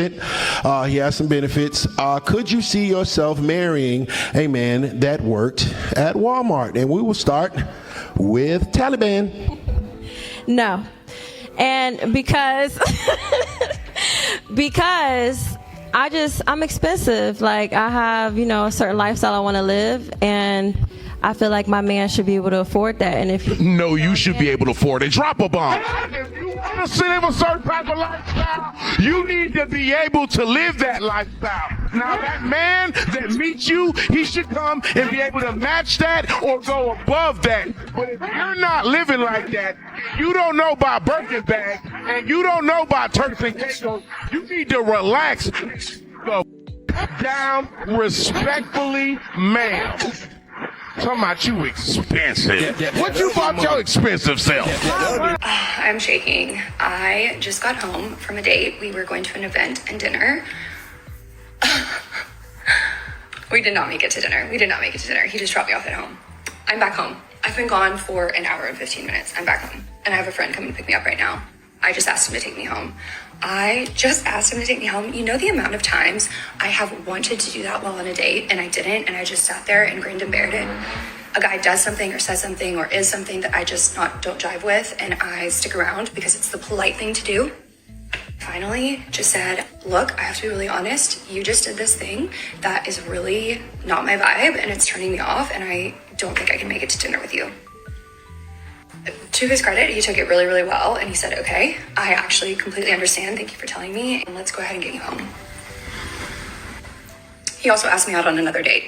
benefit. He has some benefits. Could you see yourself marrying a man that worked at Walmart? And we will start with Taliban. No. And because I'm expensive. Like, I have, a certain lifestyle I want to live, and I feel like my man should be able to afford that. And if no, you should be able to afford it. Drop a bomb. If you want to live a certain type of lifestyle, you need to be able to live that lifestyle. Now, that man that meets you, he should come and be able to match that or go above that. But if you're not living like that, you don't know about Birkin bag, and you don't know about Turks and Caicos, you need to relax. Go down respectfully, ma'am. Talking about you expensive. What you bought your expensive self? I'm shaking. I just got home from a date. We were going to an event and dinner. We did not make it to dinner. He just dropped me off at home. I'm back home. I've been gone for an hour and 15 minutes. I'm back home. And I have a friend coming to pick me up right now. I just asked him to take me home. You know the amount of times I have wanted to do that while on a date and I didn't, and I just sat there and grinned and bared it. A guy does something or says something or is something that I just don't jive with, and I stick around because it's the polite thing to do. Finally, just said, look, I have to be really honest. You just did this thing that is really not my vibe, and it's turning me off, and I don't think I can make it to dinner with you. To his credit, he took it really, really well, and he said, okay, I actually completely understand. Thank you for telling me, and let's go ahead and get you home. He also asked me out on another date.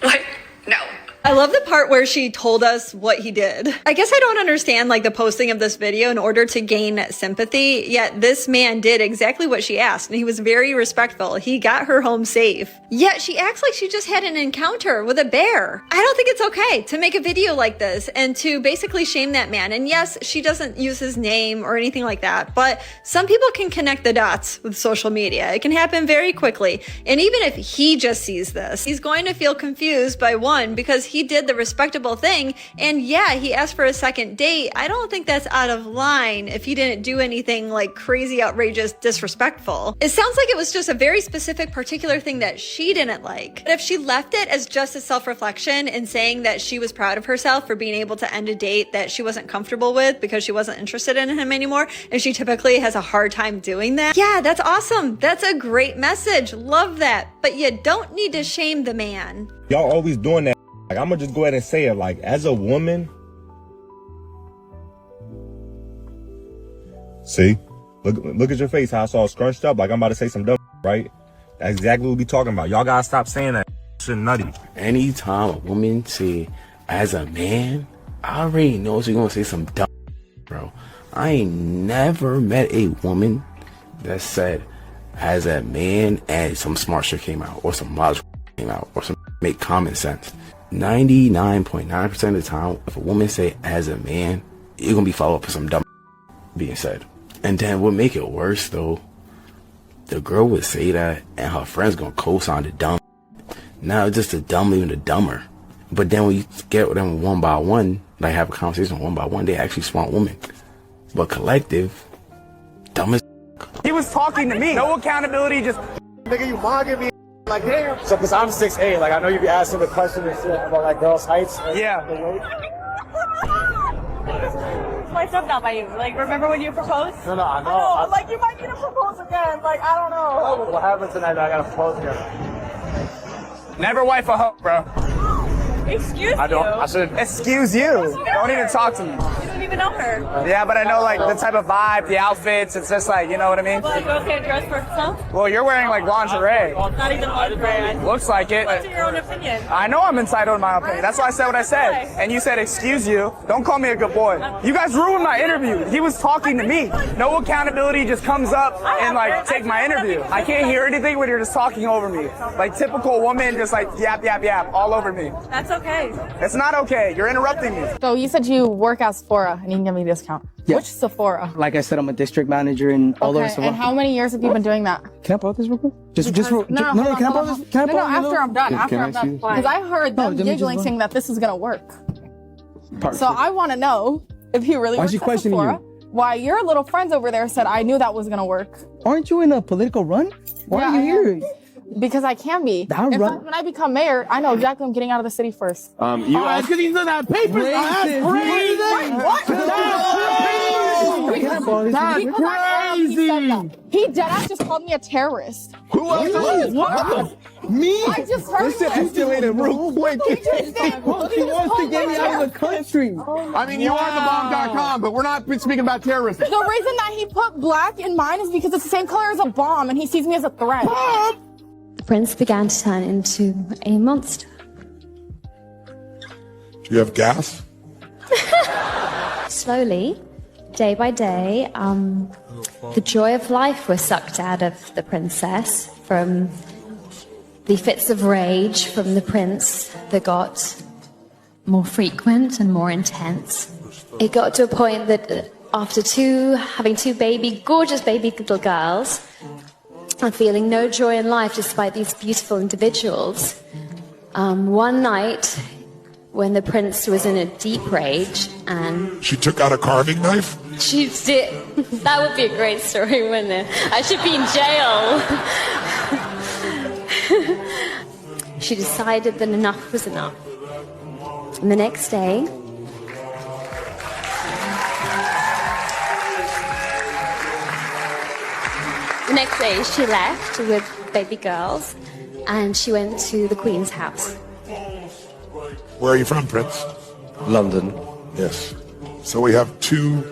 Like, no. I love the part where she told us what he did. I guess I don't understand the posting of this video in order to gain sympathy, yet this man did exactly what she asked, and he was very respectful. He got her home safe. Yet she acts like she just had an encounter with a bear. I don't think it's okay to make a video like this and to basically shame that man. And yes, she doesn't use his name or anything like that, but some people can connect the dots with social media. It can happen very quickly. And even if he just sees this, he's going to feel confused by one, because he did the respectable thing, and yeah, he asked for a second date. I don't think that's out of line if he didn't do anything crazy, outrageous, disrespectful. It sounds like it was just a very specific, particular thing that she didn't like. But if she left it as just a self-reflection and saying that she was proud of herself for being able to end a date that she wasn't comfortable with because she wasn't interested in him anymore, and she typically has a hard time doing that, yeah, that's awesome. That's a great message. Love that. But you don't need to shame the man. Y'all always doing that. I'm gonna just go ahead and say it, as a woman, see, look at your face, how it's all scrunched up, I'm about to say some dumb, right? That's exactly what we be talking about. Y'all gotta stop saying that shit nutty. Anytime a woman say, as a man, I already know she's gonna say some dumb, bro. I ain't never met a woman that said, as a man, and some smart shit came out, or some logical came out, or some make common sense. 99.9% of the time, if a woman say as a man, you're gonna be followed up with some dumb being said. And then what make it worse though, the girl would say that and her friends gonna co-sign the dumb. Now it's just the dumb leaving the dumber. But then when you get with them one by one, have a conversation one by one, they actually smart women. But collective, dumb as he was talking to me. No accountability, just nigga, you mugging me. Damn. So, because I'm 6'8", I know you be asking the question and shit about girls' heights. Yeah. My stuff not by you. Remember when you proposed? No, I know. You might need to propose again. I don't know. What happened tonight that I gotta propose again? Never wife a hoe, bro. Excuse I don't. I should. Excuse you. Don't even talk to me. You don't even know her. Yeah, but I know the type of vibe, the outfits. It's just you know what I mean. Well, girls can't dress for herself. Well, you're wearing lingerie. Not even lingerie. Looks like it. What's your own opinion? I know I'm entitled to my opinion. That's why I said what I said. And you said, excuse you. Don't call me a good boy. You guys ruined my interview. He was talking to me. No accountability, just comes up and take my interview. I can't hear anything when you're just talking over me. Typical woman, just yap, yap, yap, all over me. That's okay. It's not okay. You're interrupting me. So you said you work at Sephora and you can give me a discount. Yeah. Which Sephora? Like I said, I'm a district manager in all over Sephora. And how many years have you been doing that? Can I pause this real quick? No, after I'm done. Because I heard them giggling saying that this is going to work. Perfect. So I want to know if you really work at Sephora. Why your little friends over there said I knew that was gonna work. Aren't you in a political run? Why are you here? Because I can be. In fact, when I become mayor, I know exactly I'm getting out of the city first. You asked because he's in that paper. That's crazy. What? He deadass just called me a terrorist. Who else? What? Me? I just heard this shit escalated real quick. He wants to get me out of the country. I mean, you are thebomb.com, but we're not speaking about terrorism. The reason that he put black in mine is because it's the same color as a bomb, and he sees me as a threat. The prince began to turn into a monster. Do you have gas? Slowly, day by day, the joy of life was sucked out of the princess from the fits of rage from the prince that got more frequent and more intense. It got to a point that after having two gorgeous baby little girls, and feeling no joy in life despite these beautiful individuals, one night when the prince was in a deep rage and... She took out a carving knife? She did. That would be a great story, wouldn't it? I should be in jail. She decided that enough was enough. And the next day, she left with baby girls and she went to the Queen's house. Where are you from, Prince? London. Yes. So we have two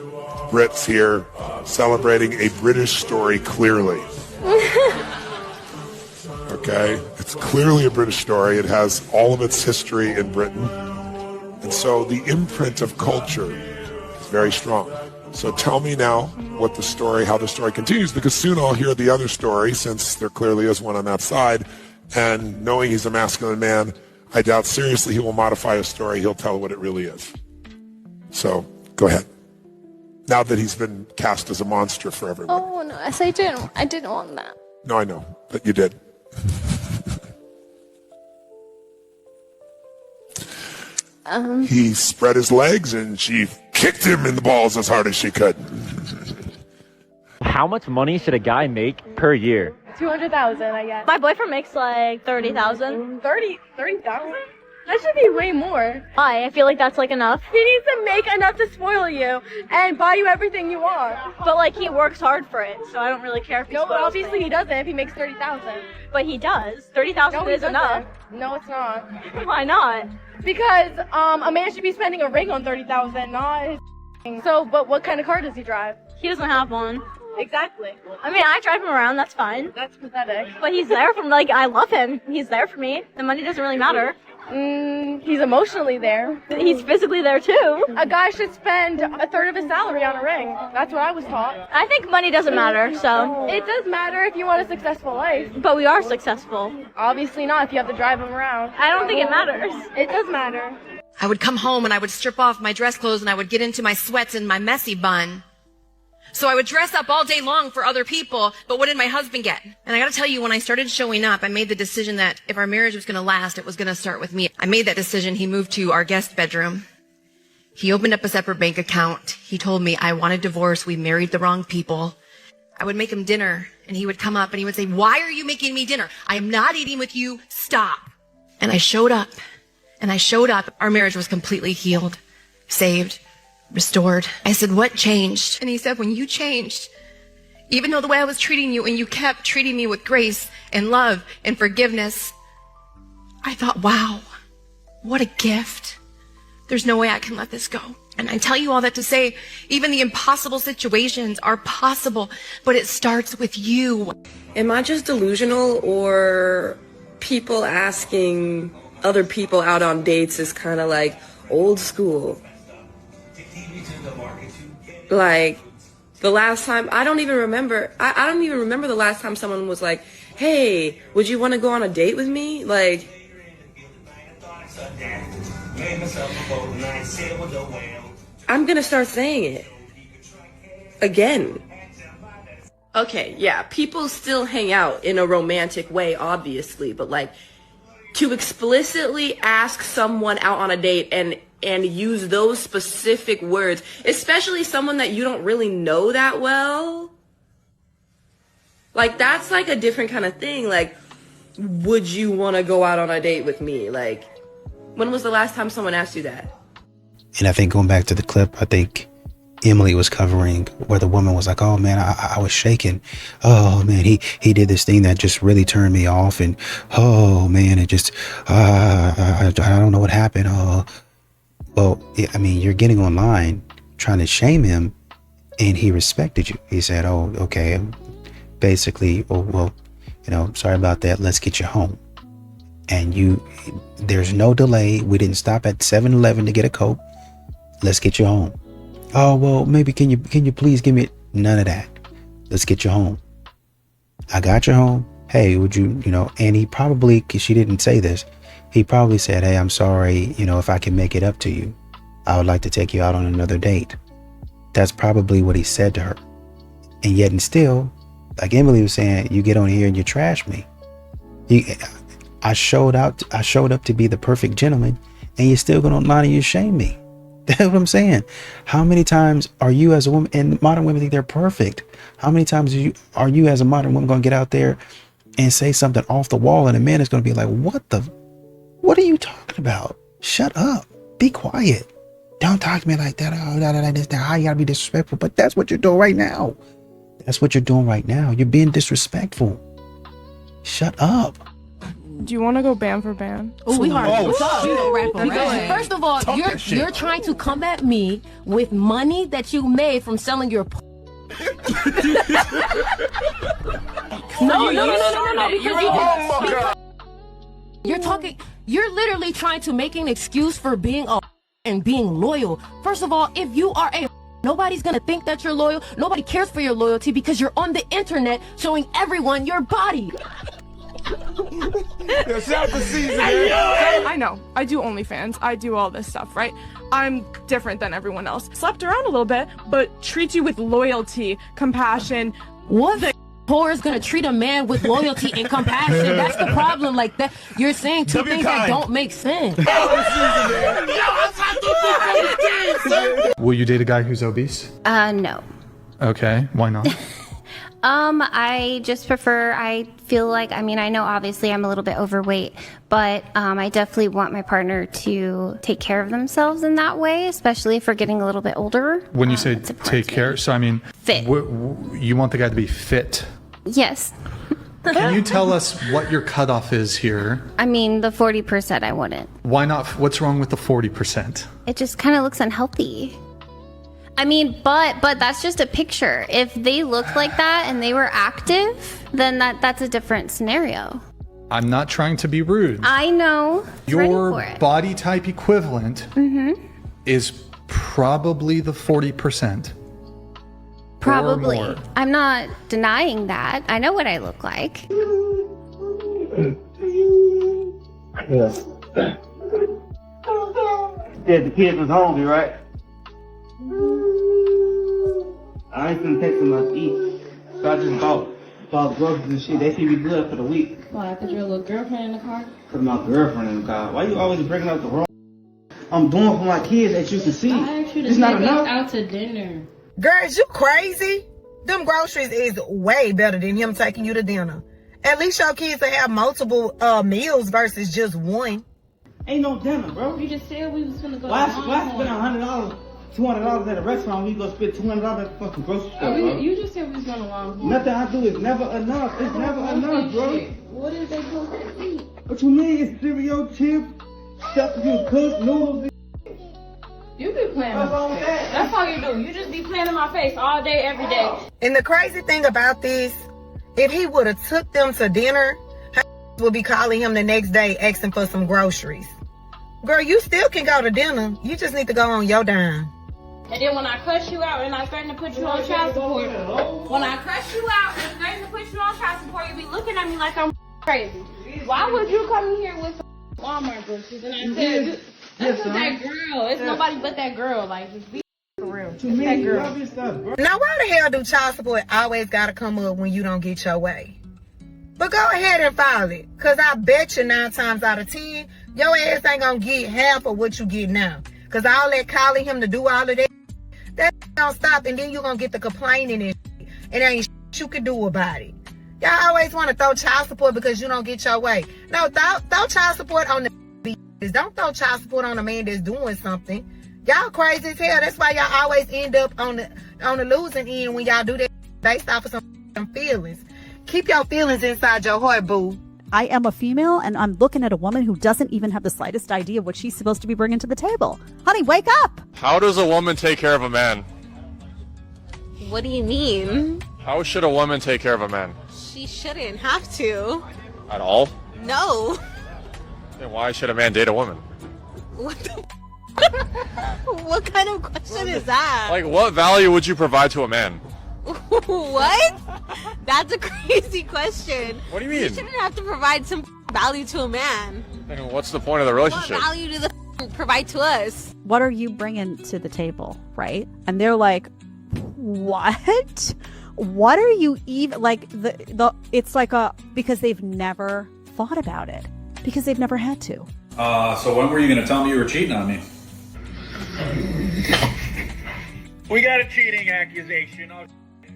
Brits here celebrating a British story clearly. Okay? It's clearly a British story. It has all of its history in Britain. And so the imprint of culture is very strong. So tell me now how the story continues, because soon I'll hear the other story, since there clearly is one on that side. And knowing he's a masculine man, I doubt seriously he will modify his story. He'll tell what it really is. So go ahead. Now that he's been cast as a monster for everyone. Oh no, I didn't want that. No, I know, but you did. He spread his legs and she kicked him in the balls as hard as she could. How much money should a guy make per year? 200,000, I guess. My boyfriend makes like 30,000. 30,000? That should be way more. Why? I feel like that's like enough. He needs to make enough to spoil you and buy you everything you want. But like he works hard for it, so I don't really care if he No, spoils obviously me. he doesn't if he makes 30,000. But he does. 30,000 No, he is enough. doesn't. No, it's not. Why not? Because a man should be spending a ring on 30,000, not his. So, but what kind of car does he drive? He doesn't have one. Exactly. I mean, I drive him around, that's fine. That's pathetic. But he's there for me, like, I love him. He's there for me. The money doesn't really matter. He's emotionally there. He's physically there too. A guy should spend a third of his salary on a ring. That's what I was taught. I think money doesn't matter, so. It does matter if you want a successful life. But we are successful. Obviously not if you have to drive him around. I don't think it matters. It does matter. I would come home and I would strip off my dress clothes and I would get into my sweats and my messy bun. So I would dress up all day long for other people, but what did my husband get? And I gotta tell you, when I started showing up, I made the decision that if our marriage was gonna last, it was gonna start with me. I made that decision. He moved to our guest bedroom. He opened up a separate bank account. He told me I wanted divorce. We married the wrong people. I would make him dinner and he would come up and he would say, "Why are you making me dinner? I am not eating with you. Stop." And I showed up. Our marriage was completely healed, saved, restored. I said, "What changed?" And he said, "When you changed, even though the way I was treating you and you kept treating me with grace and love and forgiveness, I thought, wow, what a gift. There's no way I can let this go." And I tell you all that to say, even the impossible situations are possible, but it starts with you. Am I just delusional, or people asking other people out on dates is kind of like old school? Like, the last time, I don't even remember the last time someone was like, "Hey, would you want to go on a date with me?" Like, I'm gonna start saying it again. Okay, yeah, people still hang out in a romantic way, obviously, but like, to explicitly ask someone out on a date and and use those specific words, especially someone that you don't really know that well. Like, that's like a different kind of thing. Like, would you want to go out on a date with me? Like, when was the last time someone asked you that? And I think going back to the clip, I think Emily was covering where the woman was like, oh man, I was shaking. Oh man, he did this thing that just really turned me off. And oh man, it just, I don't know what happened. Oh, well, I mean, you're getting online trying to shame him, and he respected you. He said, oh, okay. Basically, oh, well, you know, sorry about that. Let's get you home. And there's no delay. We didn't stop at 7-Eleven to get a Coke. Let's get you home. Oh, well, maybe can you please give me none of that. Let's get you home. I got you home. Hey, would you know, and he probably, cause she didn't say this, he probably said, hey, I'm sorry, you know, if I can make it up to you, I would like to take you out on another date. That's probably what he said to her. And yet and still, like Emily was saying, you get on here and you trash me. I showed up to be the perfect gentleman, and you're still going online and you shame me. That's what I'm saying. How many times are you as a woman, and modern women think they're perfect, how many times are you as a modern woman going to get out there and say something off the wall, and a man is going to be like, what are you talking about? Shut up. Be quiet. Don't talk to me like that. Oh, how you got to be disrespectful. But that's what you're doing right now. That's what you're doing right now. You're being disrespectful. Shut up. Do you want to go band for band? Oh, we hard. Because first of all, you're trying to come at me with money that you made from selling your. No. Because you're talking. You're literally trying to make an excuse for being a and being loyal. First of all, if you are a, nobody's gonna think that you're loyal. Nobody cares for your loyalty because you're on the internet showing everyone your body. I know. I do OnlyFans. I do all this stuff, right? I'm different than everyone else. Slept around a little bit, but treat you with loyalty, compassion. What the whore is gonna treat a man with loyalty and compassion? That's the problem. Like that, you're saying two things that don't make sense. Will you date a guy who's obese? No. Okay, why not? I just prefer, I feel like, I mean, I know obviously I'm a little bit overweight, but I definitely want my partner to take care of themselves in that way, especially if we're getting a little bit older. When you say take care, so I mean, fit. You want the guy to be fit? Yes. Can you tell us what your cutoff is here? I mean, the 40% I wouldn't. Why not? What's wrong with the 40%? It just kind of looks unhealthy. I mean, but that's just a picture. If they looked like that and they were active, then that's a different scenario. I'm not trying to be rude. I know. Your body type equivalent is probably the 40%. Probably. Or more. I'm not denying that. I know what I look like. Yeah, the kids was hungry, right? I ain't finna take them out to eat. So I just bought groceries and shit. They should be good for the week. Why? Cause your little girlfriend in the car? Cause my girlfriend in the car. Why you always bringing up the wrong? I'm doing for my kids that you can see. I asked you to it's not take enough. us out to dinner. Girls, you crazy? Them groceries is way better than him taking you to dinner. At least your kids will have multiple meals versus just one. Ain't no dinner, bro. You just said we was gonna go. Why spend $100, $200 at a restaurant when you go spend $200 at the fucking grocery store, bro? You just said we was gonna Longhorn. Nothing I do is never enough. It's never enough, bro. What is they supposed to eat? What you mean? It's cereal, chips, stuff you cook, noodles. You be playing in my face. That's all you do. You just be playing in my face all day, every day. And the crazy thing about this, if he would have took them to dinner, her would be calling him the next day asking for some groceries. Girl, you still can go to dinner. You just need to go on your dime. And then when I cuss you out and I threaten to put you on child support, when I cuss you out and threaten to put you on child support, you be looking at me like I'm crazy. Why would you come in here with some Walmart groceries? And I said, that's that girl. It's nobody but that girl. Like, just be for real. It's that girl. Now, why the hell do child support always gotta come up when you don't get your way? But go ahead and file it. Cause I bet you 9 times out of 10, your ass ain't gonna get half of what you get now. Cause all that calling him to do all of that, that don't stop, and then you gonna get the complaining and shit, and there ain't shit you can do about it. Y'all always want to throw child support because you don't get your way. No, throw child support on the bitches. Don't throw child support on a man that's doing something. Y'all crazy as hell. That's why y'all always end up on the losing end when y'all do that based off of some feelings. Keep your feelings inside your heart, boo. I am a female, and I'm looking at a woman who doesn't even have the slightest idea what she's supposed to be bringing to the table. Honey, wake up! How does a woman take care of a man? What do you mean? How should a woman take care of a man? She shouldn't have to. At all? No. Then why should a man date a woman? What the What kind of question is that? Like, what value would you provide to a man? What? That's a crazy question. What do you mean? You shouldn't have to provide some value to a man. Then what's the point of the relationship? What value do the provide to us? What are you bringing to the table, right? And they're like, what? What are you even, like, it's like because they've never thought about it. Because they've never had to. So when were you going to tell me you were cheating on me? We got a cheating accusation.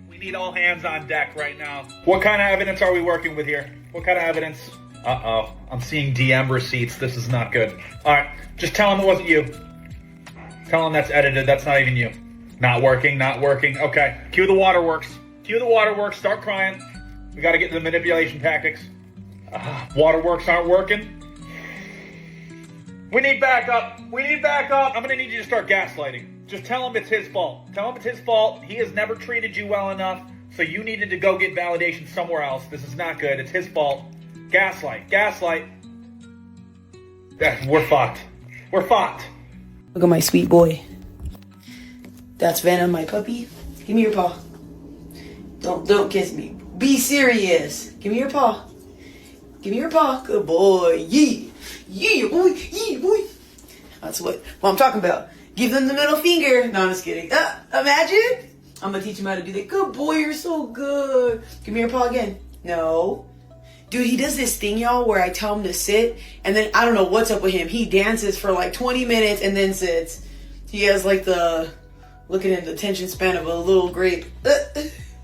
We need all hands on deck right now. What kind of evidence are we working with here? What kind of evidence? Uh-oh. I'm seeing DM receipts. This is not good. All right. Just tell him it wasn't you. Tell him that's edited. That's not even you. Not working. Not working. Okay. Cue the waterworks. Cue the waterworks. Start crying. We got to get to the manipulation tactics. Waterworks aren't working. We need backup. We need backup. I'm going to need you to start gaslighting. Just tell him it's his fault. Tell him it's his fault. He has never treated you well enough, so you needed to go get validation somewhere else. This is not good. It's his fault. Gaslight. Gaslight. We're fucked. We're fucked. Look at my sweet boy. That's Venom, my puppy. Give me your paw. Don't kiss me. Be serious. Give me your paw. Give me your paw. Good boy. Yeah. Yeah, boy. Yeah, boy. That's what I'm talking about. Give them the middle finger. No, I'm just kidding. Imagine. I'm going to teach him how to do that. Good boy. You're so good. Give me your paw again. No. Dude, he does this thing, y'all, where I tell him to sit, and then I don't know what's up with him. He dances for like 20 minutes and then sits. He has like looking at the attention span of a little grape.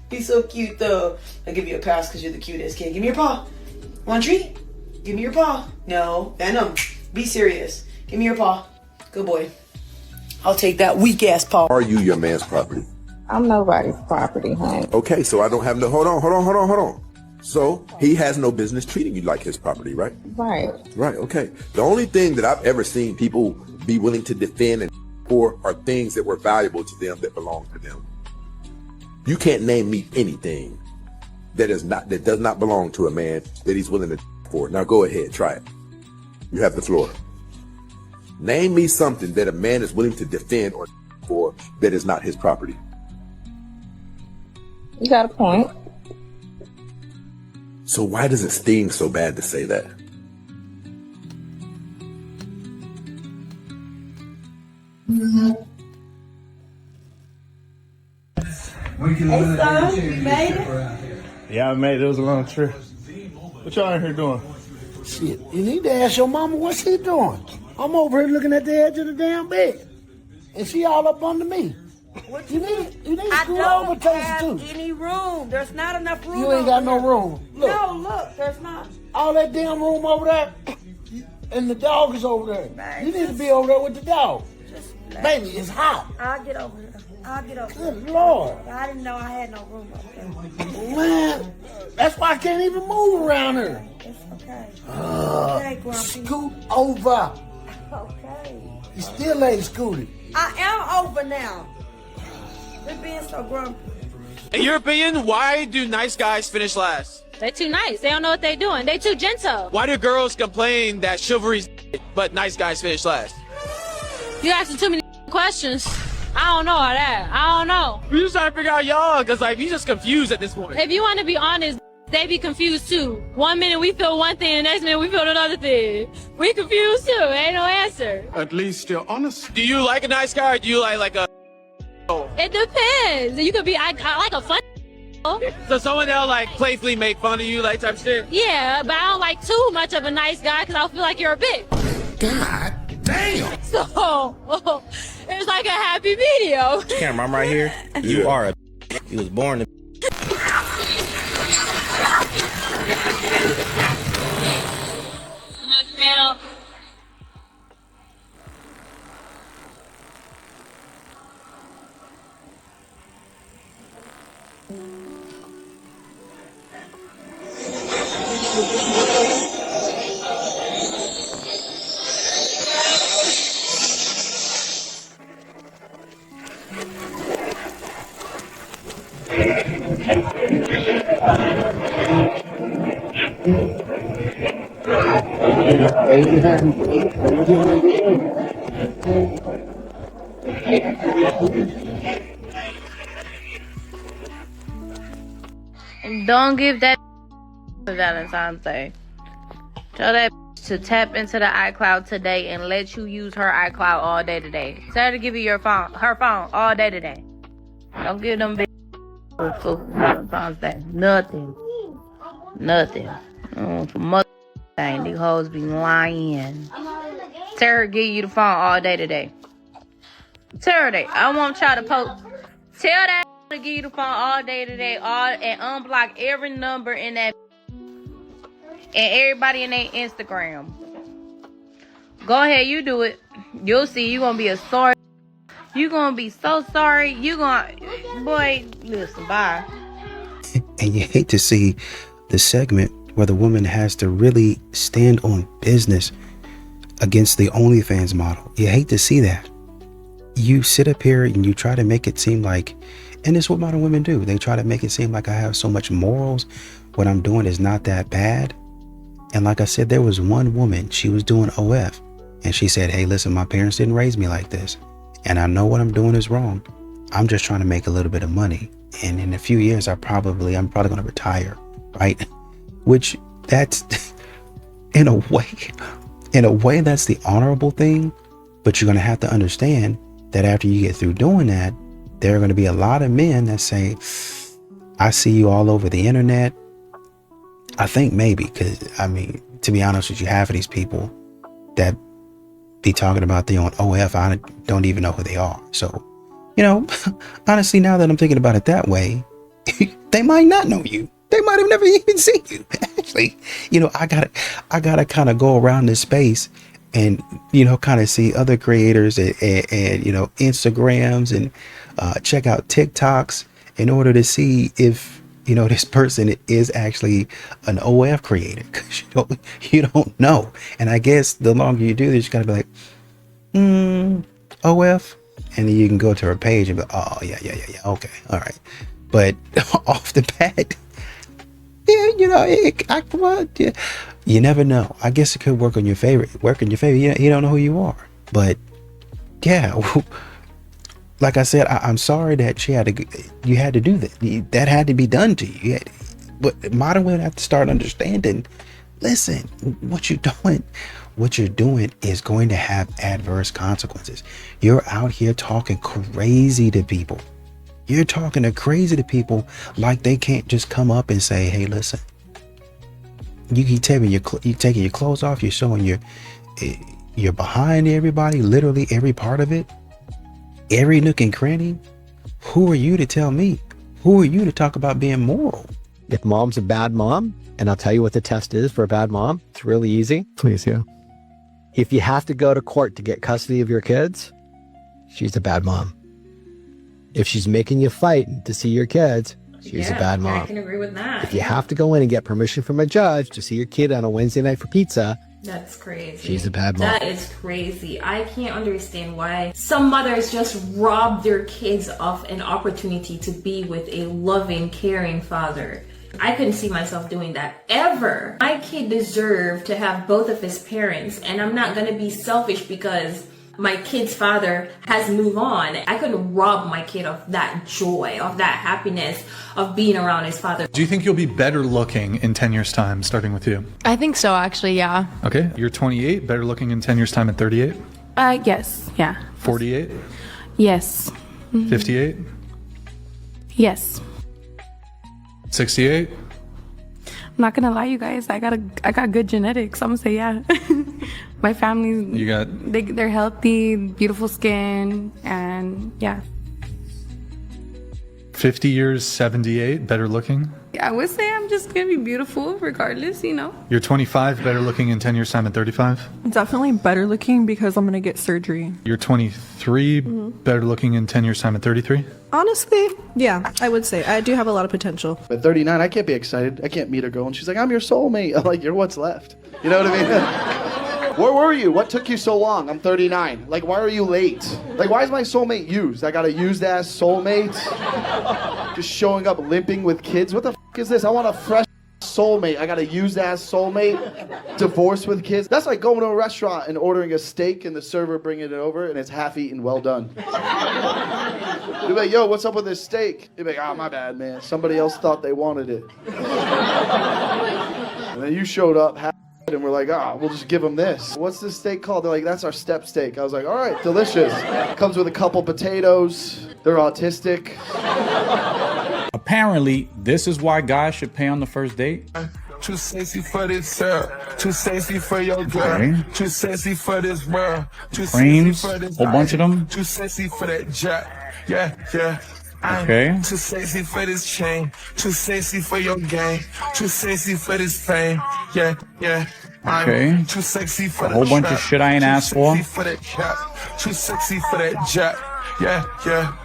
He's so cute, though. I'll give you a pass because you're the cutest kid. Give me your paw. Want a treat? Give me your paw. No. Venom. Be serious. Give me your paw. Good boy. I'll take that weak-ass paw. Are you your man's property? I'm nobody's property, honey. Okay, so I don't have no... Hold on. So, he has no business treating you like his property, right? Right. Right, okay. The only thing that I've ever seen people be willing to defend and for are things that were valuable to them that belong to them. You can't name me anything that does not belong to a man that he's willing to for. Now go ahead, try it. You have the floor. Name me something that a man is willing to defend or for that is not his property. You got a point. So why does it sting so bad to say that? Hey, son, you made it? Yeah, I made it. It was a long trip. What y'all in here doing? Shit, you need to ask your mama what she doing. I'm over here looking at the edge of the damn bed, and she all up under me. What You need to I scoot don't over, Toasty, have too. any room. There's not enough room. You ain't got over no there. room. Look. No, look, there's not. All that damn room over there, and the dog is over there. You need to be over there with the dog. Baby, it's hot. I'll get over here. I'll get over Good here. Lord. I didn't know I had no room over there. Man, that's why I can't even move around here. It's okay. Okay, Grumpy. scoot over. Okay. You still ain't scooted. I am over now. Quit being so grumpy. In your opinion, why do nice guys finish last? They're too nice. They don't know what they're doing. They too gentle. Why do girls complain that chivalry's but nice guys finish last? You asking too many questions. I don't know all that. I don't know. We just trying to figure out y'all, cause like we just confused at this point. If you want to be honest, they be confused too. 1 minute we feel one thing, the next minute we feel another thing. We confused too. Ain't no answer. At least you're honest. Do you like a nice guy or do you like a... It depends. You could be. I like a fun. So someone that'll like playfully make fun of you, like type shit? Yeah, but I don't like too much of a nice guy because I feel like you're a bitch. God Damn! So, it's like a happy medium. Camera, I'm right here. You are a You was born to Don't give that for Valentine's Day. Tell that to tap into the iCloud today and let you use her iCloud all day today. Tell her to give you her phone all day today. Don't give them big for Valentine's Day. Nothing. For mother thing, these hoes be lying. Tell her to give you the phone all day today. Tell her that. I want y'all to post. Tell that to give you the phone all day today, and unblock every number in that and everybody in their Instagram. Go ahead, you do it. You'll see. You're gonna be a sorry. You're gonna be so sorry. Boy, listen, bye. And you hate to see the segment where the woman has to really stand on business against the OnlyFans model. You hate to see that. You sit up here and you try to make it seem like, and it's what modern women do. They try to make it seem like I have so much morals. What I'm doing is not that bad. And like I said, there was one woman, she was doing OF. And she said, hey, listen, my parents didn't raise me like this. And I know what I'm doing is wrong. I'm just trying to make a little bit of money. And in a few years, I'm probably going to retire, right? Which that's, in a way, that's the honorable thing. But you're going to have to understand that after you get through doing that, there are going to be a lot of men that say, I see you all over the internet. I think maybe, because, I mean, to be honest with you, half of these people that be talking about their own OF, I don't even know who they are. So, you know, honestly, now that I'm thinking about it that way, they might not know you. They might have never even seen you. Actually, you know, I gotta kind of go around this space and, you know, kind of see other creators and you know, Instagrams and check out TikToks in order to see if, you know, this person is actually an OF creator, because you don't know. And I guess the longer you do this, you gotta be like, OF, and then you can go to her page and be, oh yeah, okay, all right. But off the bat, yeah, you know, you never know. I guess it could work in your favor. You don't know who you are, but yeah. Like I said, I'm sorry that you had to do that. That had to be done to you. But modern women have to start understanding. Listen, what you're doing is going to have adverse consequences. You're out here talking crazy to people. You're talking crazy to people like they can't just come up and say, "Hey, listen, you keep taking your clothes off. You're showing you're behind everybody, literally every part of it." Every nook and cranny. Who are you to tell me? Who are you to talk about being moral? If mom's a bad mom, and I'll tell you what the test is for a bad mom, it's really easy. Please, yeah. If you have to go to court to get custody of your kids, she's a bad mom. If she's making you fight to see your kids, she's a bad mom. I can agree with that. If you have to go in and get permission from a judge to see your kid on a Wednesday night for pizza, that's crazy. She's a bad mom. That is crazy. I can't understand why some mothers just rob their kids of an opportunity to be with a loving, caring father. I couldn't see myself doing that ever. My kid deserved to have both of his parents, and I'm not going to be selfish because my kid's father has moved on. I couldn't rob my kid of that joy, of that happiness of being around his father. Do you think you'll be better looking in 10 years time, starting with you? I think so, actually, yeah. Okay, you're 28, better looking in 10 years time at 38? Yes, yeah. 48? Yes. 58? Yes. 68? not gonna lie, you guys, I got good genetics. I'm gonna say yeah. My family's they're healthy, beautiful skin, and yeah. 50 years, 78, better looking. I would say I'm just gonna be beautiful regardless, you know. You're 25, better looking in 10 years time at 35. Definitely better looking because I'm gonna get surgery. You're 23, better looking in 10 years time at 33. Honestly, yeah, I would say I do have a lot of potential. At 39, I can't be excited. I can't meet a girl and she's like, I'm your soulmate. I'm like, you're what's left. You know what I mean? Where were you? What took you so long? I'm 39. Like, why are you late? Like, why is my soulmate used? I got a used-ass soulmate? Just showing up limping with kids? What the f*** is this? I want a fresh soulmate. I got a used-ass soulmate? Divorced with kids? That's like going to a restaurant and ordering a steak and the server bringing it over and it's half-eaten, well done. You'd be like, yo, what's up with this steak? You'd be like, oh, my bad, man. Somebody else thought they wanted it. And then you showed up and we're like, we'll just give them this. What's this steak called? They're like, that's our step steak. I was like, all right, delicious. Comes with a couple potatoes. They're autistic. Apparently, this is why guys should pay on the first date. Too sexy for this sir. Too sexy for your girl. Okay. Too sexy for this world. Too Creams, sexy for this whole bunch of them. Too sexy for that jack. Yeah. Okay. Too sexy for this chain. Too sexy for your game. Too sexy for this fame. Yeah. Okay. Too sexy for A whole bunch of shit I ain't asked for. Too sexy for that cap. Too sexy for that jack. Yeah.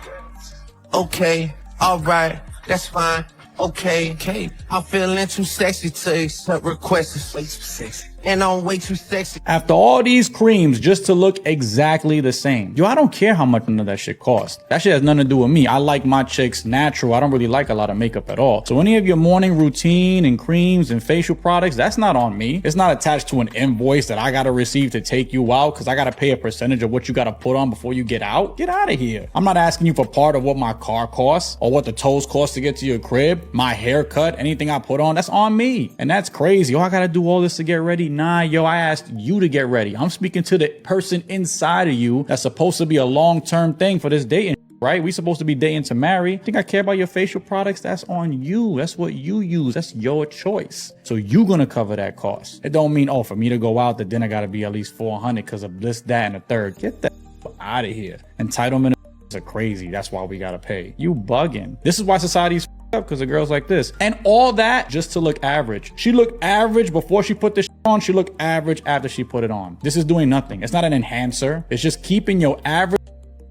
Okay. Alright. That's fine. Okay. I'm feeling too sexy to accept requests. Way too sexy. And I'm way too sexy. After all these creams just to look exactly the same. Yo, I don't care how much none of that shit costs. That shit has nothing to do with me. I like my chicks natural. I don't really like a lot of makeup at all. So any of your morning routine and creams and facial products, that's not on me. It's not attached to an invoice that I gotta receive to take you out because I gotta pay a percentage of what you gotta put on before you get out. Get out of here. I'm not asking you for part of what my car costs or what the tolls cost to get to your crib, my haircut, anything I put on, that's on me. And that's crazy. Oh, I gotta do all this to get ready. Nah, yo, I asked you to get ready. I'm speaking to the person inside of you that's supposed to be a long-term thing for this dating, right? We supposed to be dating to marry. Think I care about your facial products? That's on you. That's what you use. That's your choice. So you gonna cover that cost. It don't mean, for me to go out, the dinner gotta be at least $400 because of this, that, and the third. Get that out of here. Entitlement are crazy. That's why we gotta pay. You bugging. This is why society's up, because of girls like this. And all that just to look average. She looked average before she put this on. She looked average after she put it on. This is doing nothing. It's not an enhancer. It's just keeping your average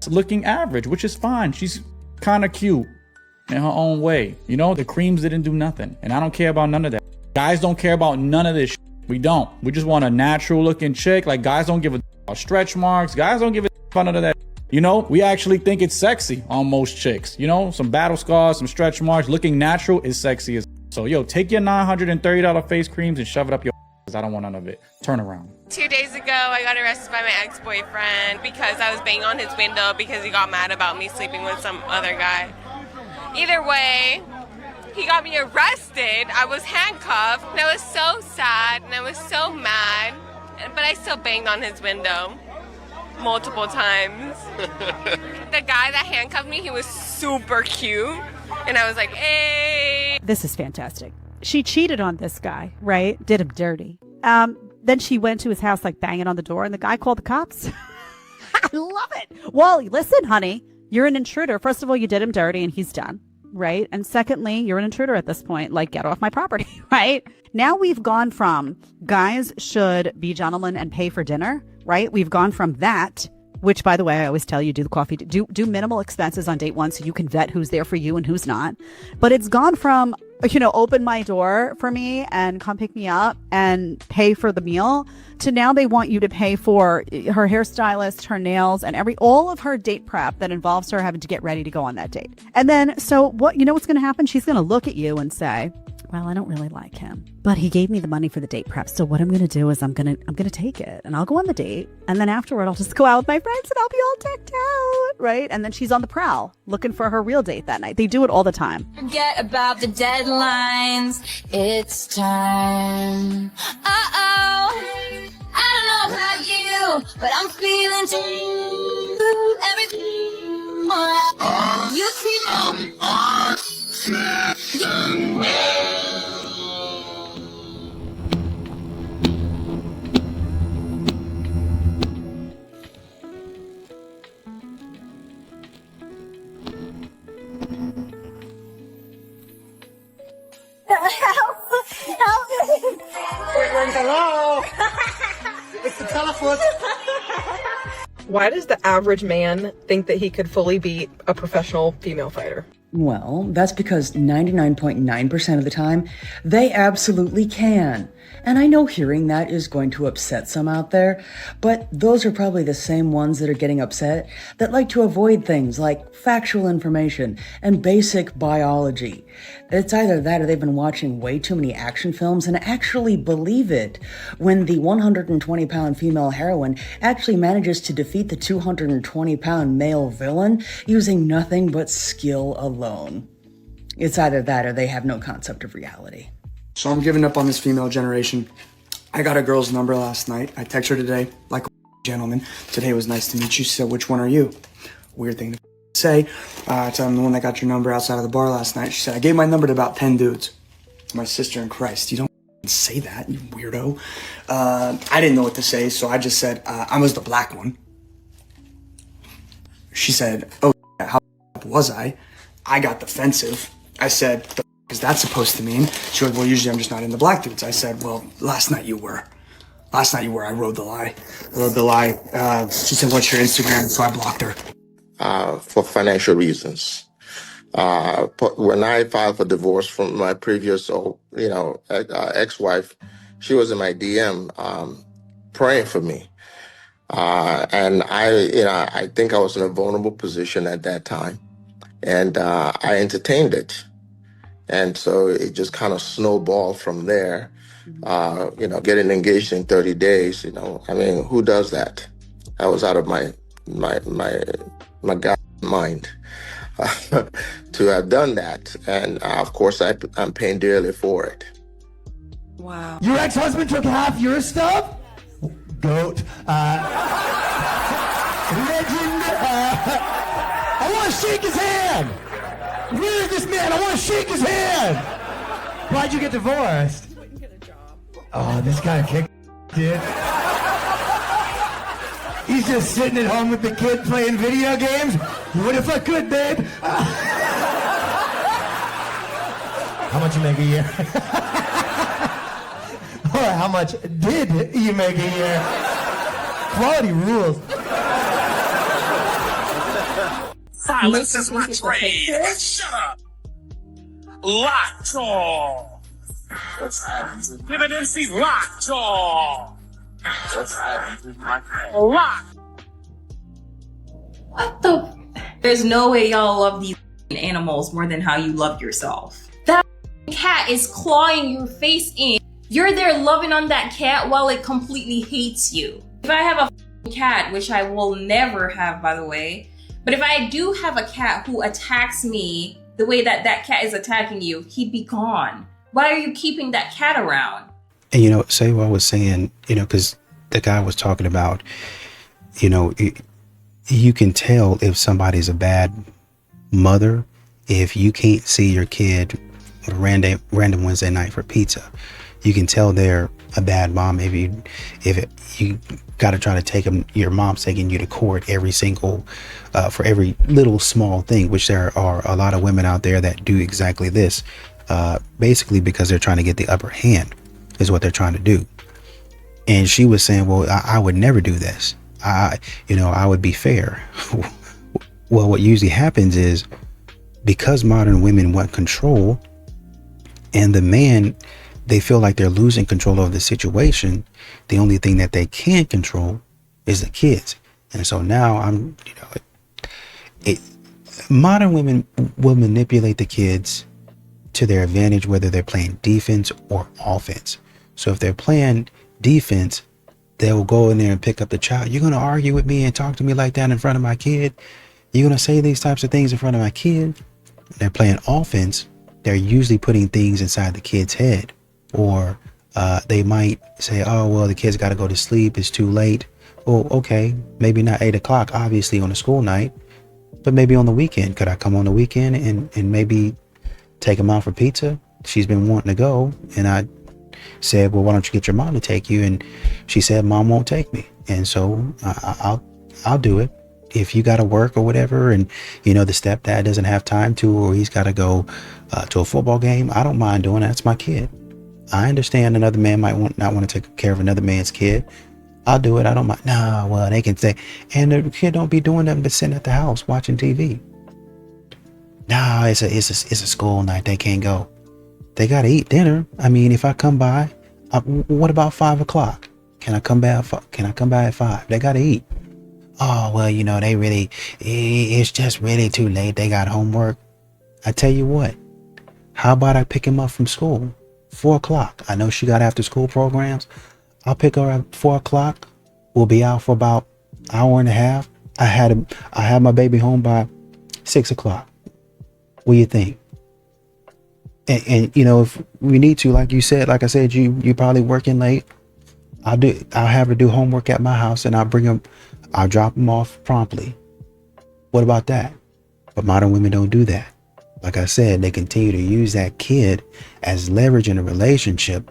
looking average, which is fine. She's kind of cute in her own way. You know, the creams didn't do nothing. And I don't care about none of that. Guys don't care about none of this. We don't. We just want a natural looking chick. Like, guys don't give a about stretch marks. Guys don't give a about none of that. You know, we actually think it's sexy on most chicks. You know, some battle scars, some stretch marks. Looking natural is sexy as. So, yo, take your $930 face creams and shove it up your because I don't want none of it. Turn around. 2 days ago, I got arrested by my ex-boyfriend because I was banging on his window because he got mad about me sleeping with some other guy. Either way, he got me arrested. I was handcuffed, and I was so sad, and I was so mad, but I still banged on his window multiple times. The guy that handcuffed me, he was super cute, and I was like, hey. This is fantastic. She cheated on this guy, right? Did him dirty. Then she went to his house, like banging on the door, and the guy called the cops. I love it. Well, listen, honey, you're an intruder. First of all, you did him dirty and he's done, right? And secondly, you're an intruder at this point. Like, get off my property, right? Now we've gone from guys should be gentlemen and pay for dinner, right? We've gone from that, which, by the way, I always tell you, do the coffee, do minimal expenses on date one so you can vet who's there for you and who's not. But it's gone from, open my door for me and come pick me up and pay for the meal to now they want you to pay for her hairstylist, her nails, and all of her date prep that involves her having to get ready to go on that date. And then, so what's going to happen? She's going to look at you and say, well, I don't really like him, but he gave me the money for the date prep. So what I'm going to do is I'm going to take it and I'll go on the date. And then afterward, I'll just go out with my friends and I'll be all decked out. Right. And then she's on the prowl looking for her real date that night. They do it all the time. Forget about the deadlines. It's time. I don't know about you, but I'm feeling everything. You see, Hello? It's the telephone. Why does the average man think that he could fully beat a professional female fighter? Well, that's because 99.9% of the time, they absolutely can. And I know hearing that is going to upset some out there, but those are probably the same ones that are getting upset that like to avoid things like factual information and basic biology. It's either that or they've been watching way too many action films and actually believe it when the 120-pound female heroine actually manages to defeat the 220-pound male villain using nothing but skill alone. It's either that or they have no concept of reality. So I'm giving up on this female generation. I got a girl's number last night. I text her today, like a gentleman. Today was nice to meet you. She said, which one are you? Weird thing to say. I'm the one that got your number outside of the bar last night. She said, I gave my number to about 10 dudes. My sister in Christ. You don't say that, you weirdo. I didn't know what to say, so I just said, I was the black one. She said, oh, how was I? I got defensive. I said, the is that supposed to mean? She went, well, usually I'm just not into black dudes. I said, well, last night you were. Last night you were. I rode the lie. She said, what's your Instagram? So I blocked her. For financial reasons. When I filed for divorce from my previous, ex-wife, she was in my DM praying for me. And I think I was in a vulnerable position at that time. And I entertained it. And so it just kind of snowballed from there. Getting engaged in 30 days, who does that? I was out of my God mind to have done that. And of course, I'm paying dearly for it. Wow. Your ex-husband took half your stuff? Goat. Legend. I want to shake his hand. Where is this man? I want to shake his hand. Why'd you get divorced? Oh, this guy kicked, dude. He's just sitting at home with the kid playing video games. What if I could, babe? How much you make a year? Or how much did you make a year? Quality rules. Silence is my trade. Shut up. Lockjaw. Dividends lockjaw. Lock. What the? There's no way y'all love these animals more than how you love yourself. That cat is clawing your face in. You're there loving on that cat while it completely hates you. If I have a cat, which I will never have, by the way, but if I do have a cat who attacks me the way that that cat is attacking you, he'd be gone. Why are you keeping that cat around? And, Sewa was saying, because the guy was talking about, you can tell if somebody's a bad mother if you can't see your kid on a random Wednesday night for pizza. You can tell they're a bad mom if you got to try to take them. Your mom's taking you to court for every little small thing, which there are a lot of women out there that do exactly this, basically because they're trying to get the upper hand is what they're trying to do. And she was saying, well, I would never do this. I would be fair. Well, what usually happens is because modern women want control and the man, they feel like they're losing control of the situation. The only thing that they can't control is the kids. And so now modern women will manipulate the kids to their advantage, whether they're playing defense or offense. So if they're playing defense, they'll go in there and pick up the child. You're going to argue with me and talk to me like that in front of my kid? You're going to say these types of things in front of my kid? They're playing offense. They're usually putting things inside the kid's head. Or they might say, oh, well, the kid's got to go to sleep. It's too late. Oh, okay. Maybe not 8 o'clock, obviously, on a school night. But maybe on the weekend. Could I come on the weekend and maybe take him out for pizza? She's been wanting to go. And I said, well, why don't you get your mom to take you? And she said, Mom won't take me. And so I'll do it. If you got to work or whatever, and the stepdad doesn't have time to, or he's got to go to a football game, I don't mind doing that. It's my kid. I understand another man might not want to take care of another man's kid. I'll do it. I don't mind. Nah, well, they can say, and the kid don't be doing nothing but sitting at the house watching TV. Nah, it's a school night. They can't go. They gotta eat dinner. I mean, if I come by, what about 5 o'clock? Can I come by at 5? They gotta eat. Oh, well, you know, it's just really too late. They got homework. I tell you what, how about I pick him up from school? 4 o'clock. I know she got after school programs. I'll pick her up at 4 o'clock. We'll be out for about an hour and a half. I had my baby home by 6 o'clock. What do you think? And you know, if we need to, like I said, you probably working late. I'll have her do homework at my house, and I'll drop them off promptly. What about that? But modern women don't do that. Like I said, they continue to use that kid as leverage in a relationship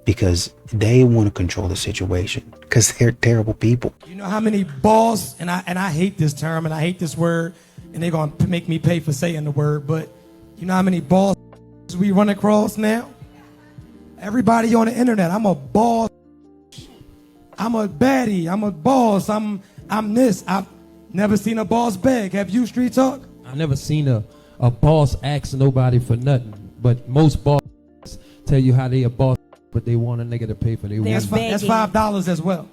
because they want to control the situation because they're terrible people. You know how many balls, and I hate this term and I hate this word, and they're going to make me pay for saying the word, but you know how many balls we run across now? Everybody on the internet, I'm a boss. I'm a baddie. I'm a boss. I'm this. I've never seen a boss beg. Have you, Street Talk? I never seen a boss ask nobody for nothing. But most bosses tell you how they a boss, but they want a nigga to pay for their That's $5 as well.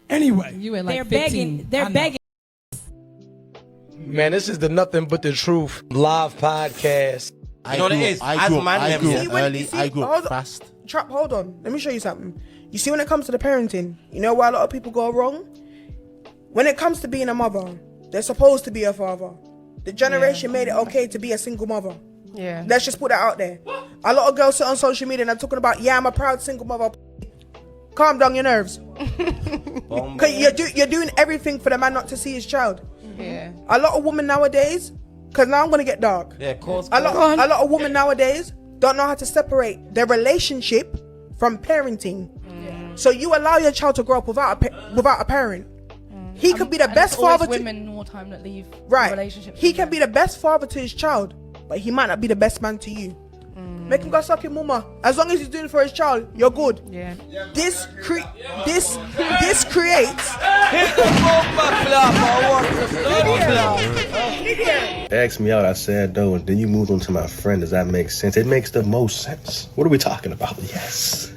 Anyway. You ain't like They're 15. begging. They're begging. Man, this is the Nothing But the Truth live podcast. I grew up fast. Trap, hold on. Let me show you something. You see, when it comes to the parenting, you know why a lot of people go wrong? When it comes to being a mother, they're supposed to be a father. The generation made it okay to be a single mother. Yeah. Let's just put that out there. A lot of girls sit on social media and they're talking about, yeah, I'm a proud single mother. Calm down your nerves. Cause you're doing everything for the man not to see his child. Yeah. A lot of women nowadays, because now I'm going to get dark. Yeah, of course. A lot of women nowadays don't know how to separate their relationship from parenting. So you allow your child to grow up without a parent. He could be the best father. Women more time that leave Right. relationships. He can be the best father to his child, but he might not be the best man to you. Make him go suck your mama. As long as he's doing it for his child, you're good. Yeah. This creates. Asked me out, I said no, and then you moved on to my friend. Does that make sense? It makes the most sense. What are we talking about? Yes.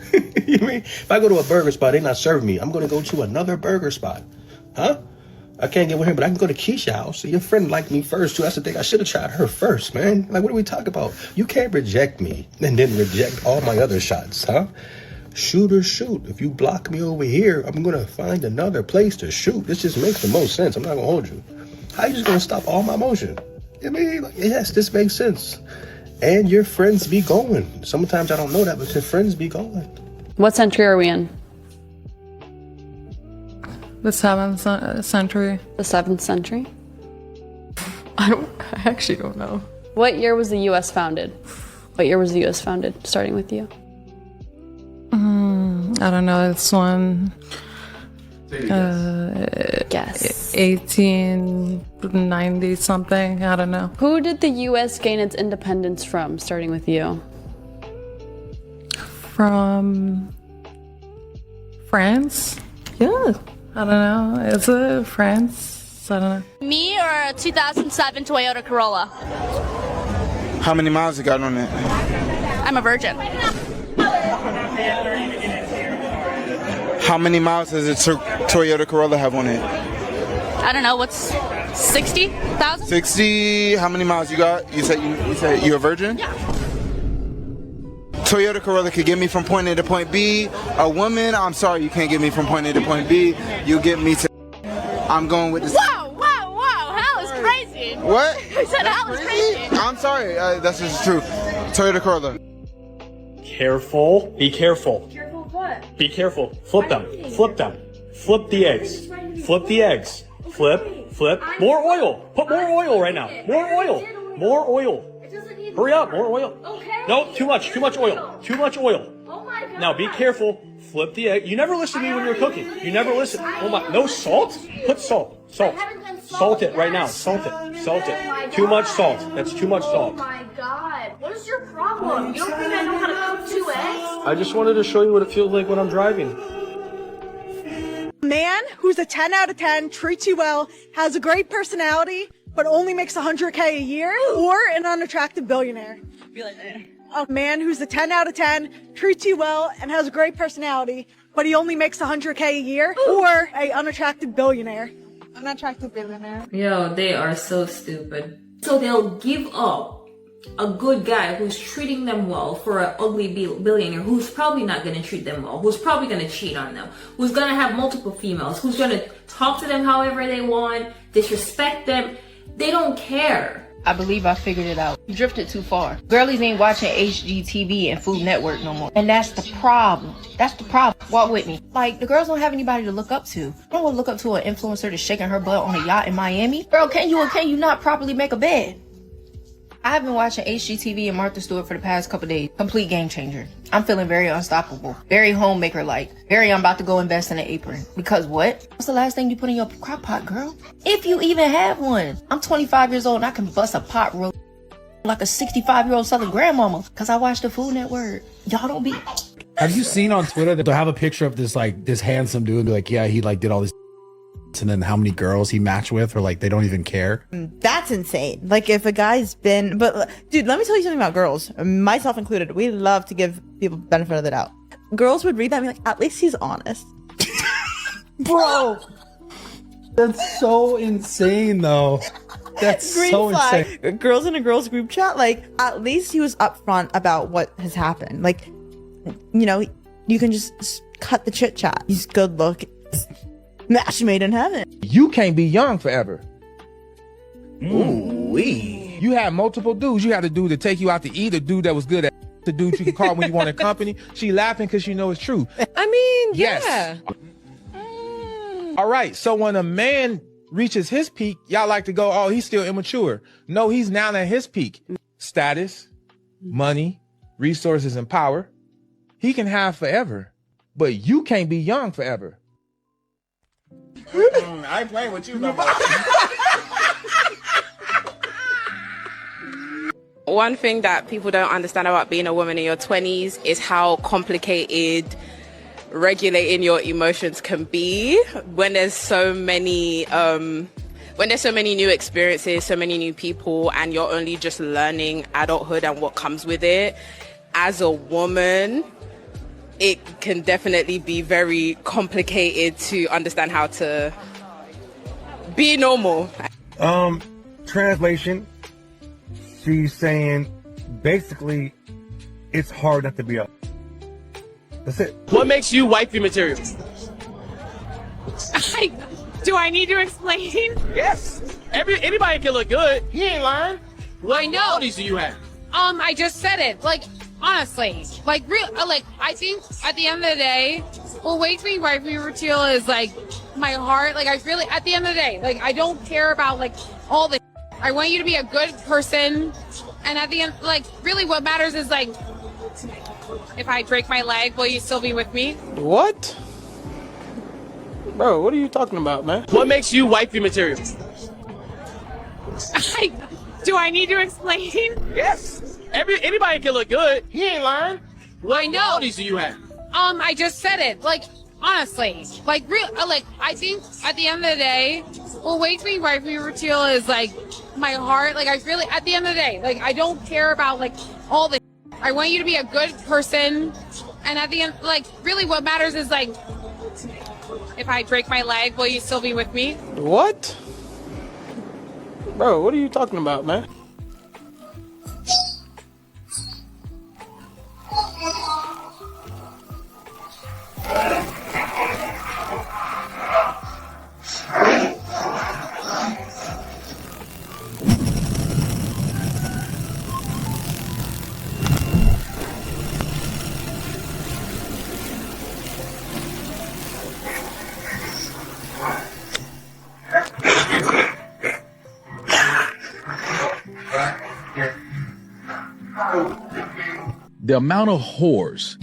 You mean if I go to a burger spot, they're not serving me. I'm going to go to another burger spot. Huh? I can't get with her, but I can go to Keisha's house. Your friend liked me first, too. That's the thing. I should have tried her first, man. Like, what are we talking about? You can't reject me and then reject all my other shots, huh? Shoot or shoot. If you block me over here, I'm going to find another place to shoot. This just makes the most sense. I'm not going to hold you. How you just going to stop all my motion? I mean, like, yes, this makes sense. And your friends be going. Sometimes I don't know that, but your friends be going. What century are we in? The 7th century. The 7th century? I actually don't know. What year was the U.S. founded? What year was the U.S. founded, starting with you? I don't know. This one. Guess. 1890 something. I don't know. Who did the U.S. gain its independence from, starting with you? From France? Yeah. I don't know. Is it France? I don't know. Me or a 2007 Toyota Corolla? How many miles you got on it? I'm a virgin. How many miles does a Toyota Corolla have on it? I don't know. What's 60,000? 60. How many miles you got? You said you're a virgin? Yeah. Toyota Corolla could get me from point A to point B. A woman, I'm sorry, you can't get me from point A to point B. You get me to. I'm going with this. Wow! Hell is crazy. What? I said hell is crazy. I'm sorry. That's just true. Toyota Corolla. Careful. Be careful. Careful of what? Be careful. Flip them. Flip them. Flip the eggs. Flip the eggs. Flip. More oil. Put more oil right now. More oil. More oil. Hurry up. More oil. Okay. No, too much oil. Too much oil. Oh my god. Now be careful. Flip the egg. You never listen to me when you're cooking. You never listen. Oh my, no salt? Put salt. Salt. Salt it right now. Salt it. Salt it. Too much salt. That's too much salt. Oh my god. What is your problem? You don't think I know how to cook 2 eggs? I just wanted to show you what it feels like when I'm driving. Man who's a 10 out of 10, treats you well, has a great personality, but only makes $100K a year, or an unattractive billionaire. A man who's a 10 out of 10, treats you well, and has a great personality, but he only makes $100K a year, or a unattractive billionaire. Unattractive billionaire. Yo, they are so stupid. So they'll give up a good guy who's treating them well for an ugly billionaire who's probably not going to treat them well, who's probably going to cheat on them, who's going to have multiple females, who's going to talk to them however they want, disrespect them. They don't care. I believe I figured it out. You drifted too far. Girlies ain't watching HGTV and Food Network no more. And that's the problem. That's the problem. Walk with me. Like, the girls don't have anybody to look up to. I don't want to look up to an influencer that's shaking her butt on a yacht in Miami. Girl, can you or can you not properly make a bed? I've been watching HGTV and Martha Stewart for the past couple days. Complete game changer. I'm feeling very unstoppable. Very homemaker-like. Very I'm about to go invest in an apron. Because what? What's the last thing you put in your crock pot, girl? If you even have one. I'm 25 years old and I can bust a pot roast like a 65-year-old Southern grandmama. Because I watch the Food Network. Y'all don't be... Have you seen on Twitter that they'll have a picture of this handsome dude and be like, yeah, he did all this, and then how many girls he matched with, or they don't even care? That's insane. Like, if a guy's been, but dude, let me tell you something about girls, myself included. We love to give people benefit of the doubt. Girls would read that and be like, at least he's honest. Bro, that's so insane though. That's Green so flag. insane. Girls in a girls group chat, like, at least he was upfront about what has happened. Like, you can just cut the chit chat. He's good looking. Match made in heaven. You can't be young forever. Ooh-wee. You have multiple dudes. You have the dude to take you out to eat, a dude that was good at the dude you can call when you want company. She laughing because she know it's true. I mean, Yes. yeah. All right, so when a man reaches his peak, y'all like to go, oh, he's still immature. No, he's now at his peak. Status, money, resources, and power. He can have forever, but you can't be young forever. I ain't playing with you no more. One thing that people don't understand about being a woman in your 20s is how complicated regulating your emotions can be when there's so many new experiences, so many new people, and you're only just learning adulthood and what comes with it. As a woman, it can definitely be very complicated to understand how to be normal. Translation, she's saying basically it's hard not to be up. That's it. What makes you wifey material? Do I need to explain? Yes. Anybody can look good. He ain't lying. I know. What qualities do you have? I just said it. Like, honestly, I think at the end of the day, what makes me wifey material is my heart. Like, I really, at the end of the day, I don't care about all the. I want you to be a good person, and at the end, really, what matters is if I break my leg, will you still be with me? What? Bro, what are you talking about, man? What makes you wifey material? Do I need to explain? Yes. Anybody can look good. He ain't lying. What qualities do you have? I just said it. Honestly, I think at the end of the day, what makes me wifey material is my heart. I really, at the end of the day, I don't care about all the. I want you to be a good person, and at the end, really, what matters is if I break my leg, will you still be with me? What? Bro, what are you talking about, man? The amount of whores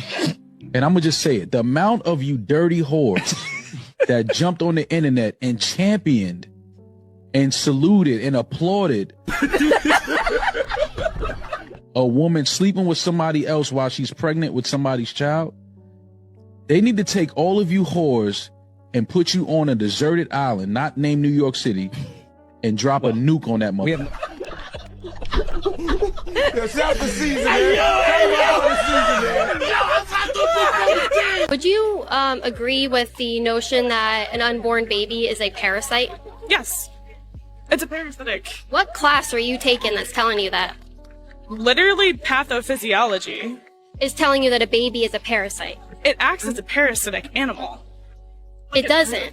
And I'm gonna just say it: the amount of you dirty whores that jumped on the internet and championed and saluted and applauded a woman sleeping with somebody else while she's pregnant with somebody's child, they need to take all of you whores and put you on a deserted island, not named New York City, and drop a nuke on that mother. Would you agree with the notion that an unborn baby is a parasite? Yes. It's a parasitic. What class are you taking that's telling you that? Literally pathophysiology. Is telling you that a baby is a parasite. It acts as a parasitic animal. It doesn't.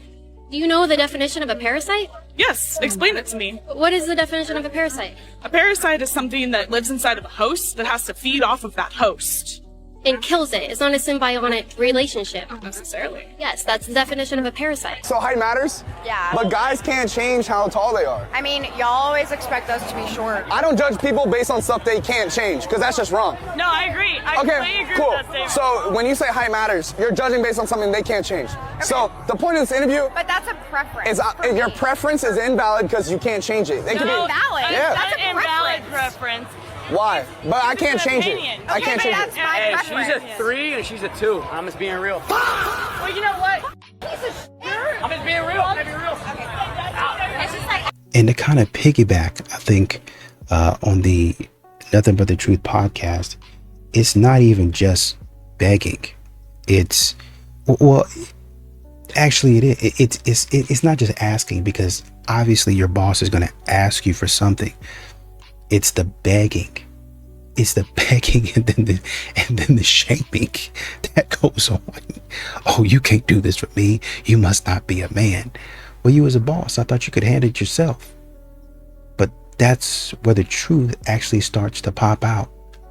Do you know the definition of a parasite? Yes, explain it to me. What is the definition of a parasite? A parasite is something that lives inside of a host that has to feed off of that host. And kills it. It's not a symbiotic relationship. Not necessarily. Yes, that's the definition of a parasite. So height matters? Yeah. But guys can't change how tall they are. I mean, y'all always expect us to be short. I don't judge people based on stuff they can't change, because that's just wrong. No, I agree. I completely agree cool. with that statement. So when you say height matters, you're judging based on something they can't change. Okay. So the point of this interview But that's a preference. is your preference is invalid because you can't change it. They could be invalid. Yeah. That's a invalid preference. Why? But I can't change it. I can't change it. my She's a 3 and she's a 2. I'm just being real. Well, you know what? I'm just being real. I'm gonna be real. It's just like And to kind of piggyback, I think, on the Nothing But the Truth podcast, it's not even just begging. It's, well, actually it is. It's not just asking, because obviously your boss is going to ask you for something. It's the begging. It's the begging and then the shaming that goes on. Oh, you can't do this for me. You must not be a man. Well, you as a boss, I thought you could handle it yourself. But that's where the truth actually starts to pop out.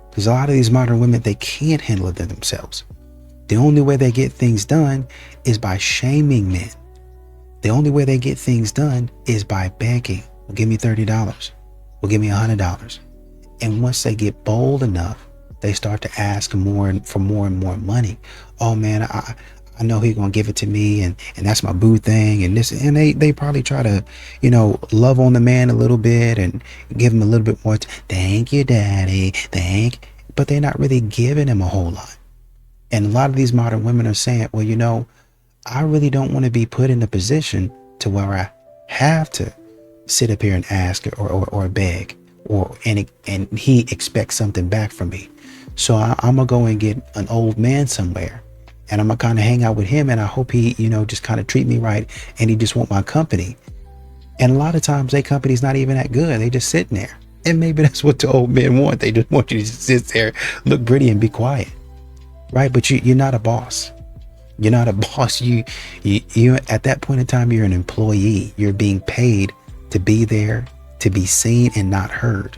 Because a lot of these modern women, they can't handle it themselves. The only way they get things done is by shaming men. The only way they get things done is by begging. Well, give me $30. Well, give me $100. And once they get bold enough, they start to ask more and more money. Oh man, I know he's gonna give it to me, and that's my boo thing, and this, and they probably try to, love on the man a little bit and give him a little bit more. Thank you, daddy. But they're not really giving him a whole lot. And a lot of these modern women are saying, well, I really don't want to be put in a position to where I have to sit up here and ask or beg, and he expects something back from me. So I'm gonna go and get an old man somewhere, and I'm gonna kind of hang out with him, and I hope he, just kind of treat me right, and he just want my company. And a lot of times their company's not even that good. They just sitting there, and maybe that's what the old men want. They just want you to sit there, look pretty, and be quiet, right? But you're not a boss. You're not a boss. You at that point in time, you're an employee. You're being paid to be there, to be seen and not heard.